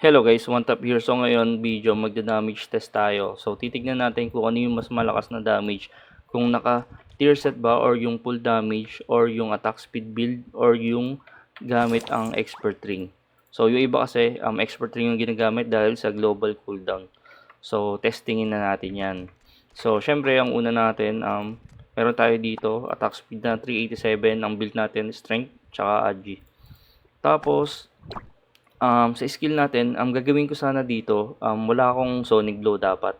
Hello guys, one tap here. So ngayon video magda-damage test tayo. So titignan natin kung ano yung mas malakas na damage. Kung naka tier set ba or yung full damage or yung attack speed build or yung gamit ang expert ring. So yung iba kasi expert ring yung ginagamit dahil sa global cooldown. So testingin na natin yan. So syempre ang una natin meron tayo dito attack speed na 387, ang build natin strength tsaka agi. Tapos sa skill natin, ang gagawin ko sana dito, wala akong Sonic Blow dapat.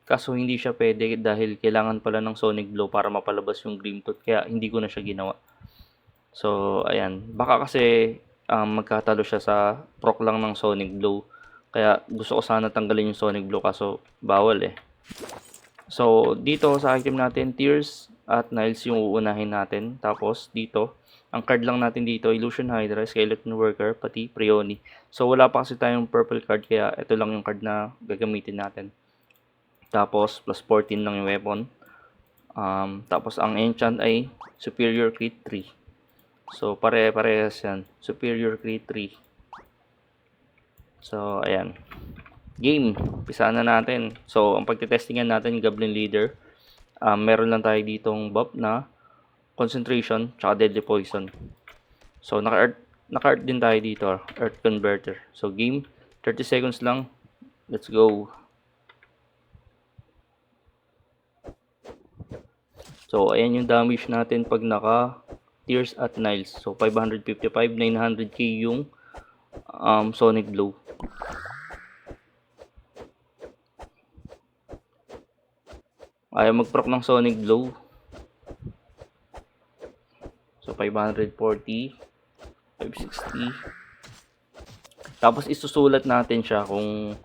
Kaso hindi siya pwede dahil kailangan pala ng Sonic Blow para mapalabas yung Grim Tooth. Kaya hindi ko na siya ginawa. So, ayan. Baka kasi magkatalo siya sa proc lang ng Sonic Blow. Kaya gusto ko sana tanggalin yung Sonic Blow kaso bawal eh. So, dito sa item natin, Tears at Niles yung uunahin natin. Tapos, dito, ang card lang natin dito, Illusion Hydra, Skeleton Worker, pati Prioni. So, wala pa kasi tayong purple card, kaya ito lang yung card na gagamitin natin. Tapos, plus 14 lang yung weapon. Tapos, ang enchant ay Superior Crit 3. So, pare-parehas yan. Superior Crit 3. So, ayan. Game. Pisaan na natin. So, ang pagtitestingan natin, Goblin Leader. Meron lang tayo ditong buff na concentration tsaka deadly poison. So naka-earth din tayo dito, earth converter. So game, 30 seconds lang. Let's go. So ayan yung damage natin pag naka Tears at Niles. So 555, 900k yung Sonic Blow. Ayaw mag-proc ng Sonic Blow. So 540, 560. Tapos isusulat natin siya kung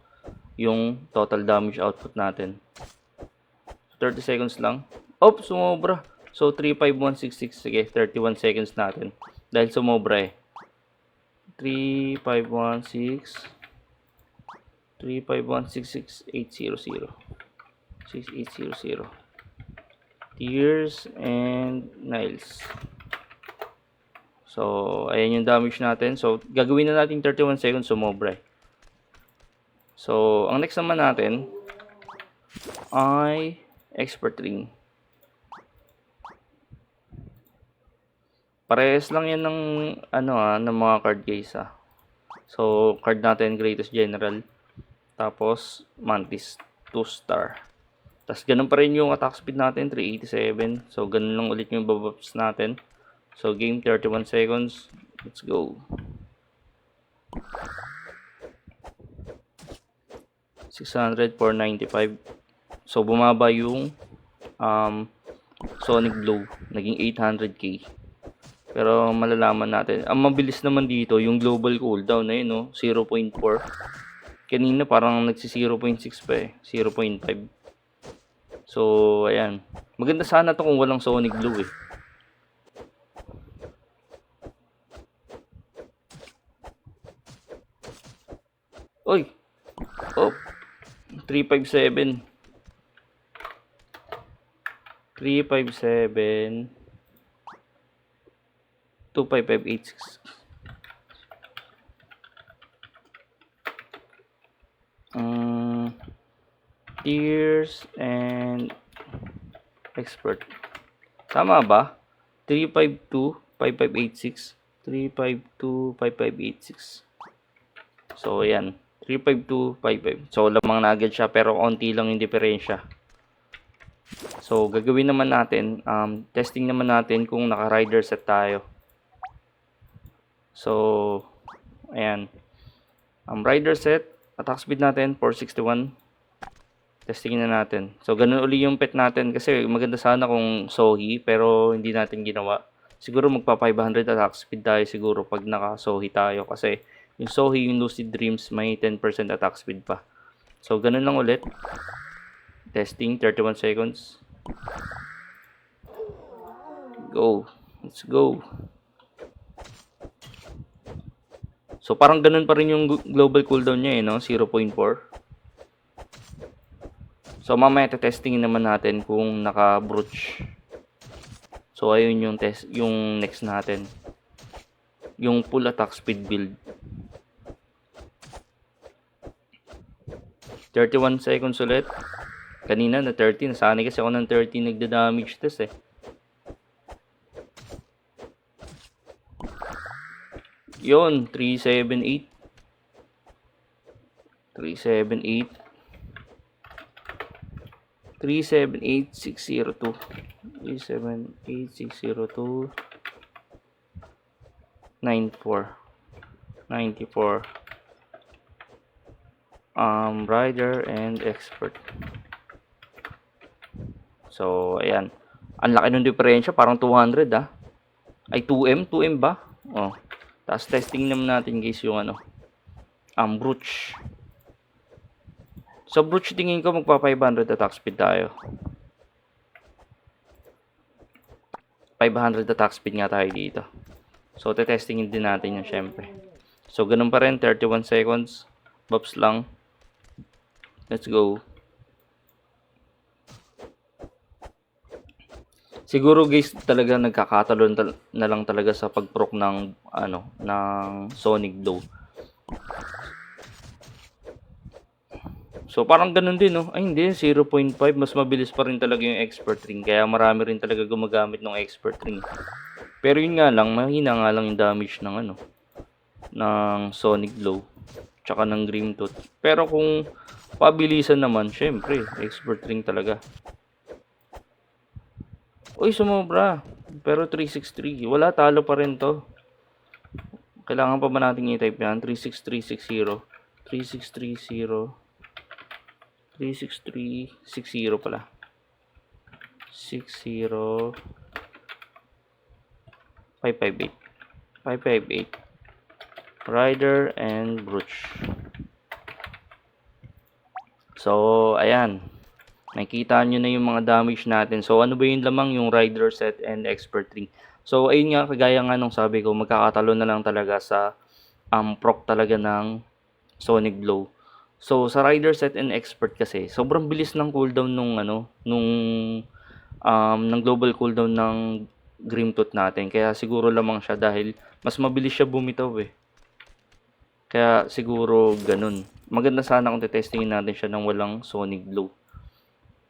yung total damage output natin. 30 seconds lang. Oh, sumobra. So 35166. Sige, 31 seconds natin. Dahil sumobra eh. 3516 35166 6800 Tears and Niles. So, ayan yung damage natin. So, gagawin na natin 31 seconds sumobra. So, ang next naman natin ay expert ring. Parehas lang yan ng ng mga card guys . So, card natin Greatest General. Tapos, Mantis 2 star. Tapos, ganun pa rin yung attack speed natin 387. So, ganun lang ulit yung buffs natin. So, game 31 seconds. Let's go. 600, 495. So, bumaba yung Sonic Blow. Naging 800k. Pero, malalaman natin. Ang mabilis naman dito, yung global cooldown na yun, no? 0.4. Kanina parang nagsi 0.6 pa eh. 0.5. So, ayan. Maganda sana to kung walang Sonic Blow eh. Oy! Oh! 357. 357. 25586. Tears and expert. Tama ba? 352 5586. 352 5586. So, ayan. 35255. So, lamang na agad siya pero konti lang yung diferensya. So, gagawin naman natin, testing naman natin kung naka-rider set tayo. So, ayan. Rider set, attack speed natin, 461. Testingin na natin. So, ganun uli yung pet natin kasi maganda sana kung Sohi pero hindi natin ginawa. Siguro magpa 500 attack speed tayo siguro pag naka-Sohi tayo kasi yung Sohi, yung Lucid Dreams, may 10% attack speed pa. So, ganun lang ulit. Testing, 31 seconds. Go. Let's go. So, parang ganun pa rin yung global cooldown niya eh, no? 0.4. So, mamaya testingin naman natin kung naka-brooch. So, ayun yung test, yung next natin. Yung full attack speed build. 31 seconds ulit. Kanina na 30. Nasanay kasi ako ng 30 nagda-damage test eh. Yun, 378. 378. 378602. 378602. 94. 94. Rider and expert. So, ayan. Ang laki ng diferensya, parang 200 ah. Ay 2M, 2M ba? Oh. Tapos testing naman natin guys yung ano. Brooch. Sa Brooch tingin ko magpa 500 attack speed tayo. 500 attack speed nga tayo dito. So, tetestingin din natin yun syempre. So, ganun pa rin, 31 seconds. Bobs lang. Let's go. Siguro guys, talaga nagkakatalon na lang talaga sa pag-proc ng ng Sonic Glow. So parang ganun din no. Ay hindi, 0.5 mas mabilis pa rin talaga yung expert ring. Kaya marami rin talaga gumagamit ng expert ring. Pero yun nga lang, mahina nga lang yung damage ng ng Sonic Glow tsaka ng Grim Tooth. Pero kung pabilisan naman, syempre, expert ring talaga. Uy, sumobra. Pero 363. Wala, talo pa rin to. Kailangan pa ba natin i-type yan? 36360. 3630. 36360 pala. 60 558. 558. Rider and Brooch. So, ayan. Nakikita nyo na yung mga damage natin. So, ano ba yung lamang yung Rider set and Expert ring? So, ayun nga, kagaya nga nung sabi ko, magkakatalo na lang talaga sa proc talaga ng Sonic Glow. So, sa Rider set and Expert kasi, sobrang bilis ng cooldown nung ng global cooldown ng Grim Tooth natin. Kaya siguro lamang siya dahil mas mabilis siya bumitaw eh. Kaya siguro ganun. Maganda sana kung testingin natin siya ng walang Sonic Glow.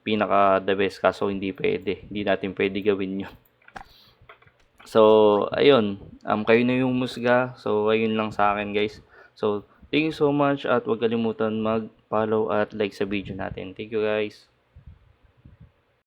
Pinaka the best, kaso hindi pwede. Hindi natin pwede gawin yun. So, ayun. Kayo na yung musga. So, ayun lang sa akin guys. So, thank you so much at huwag kalimutan mag-follow at like sa video natin. Thank you guys.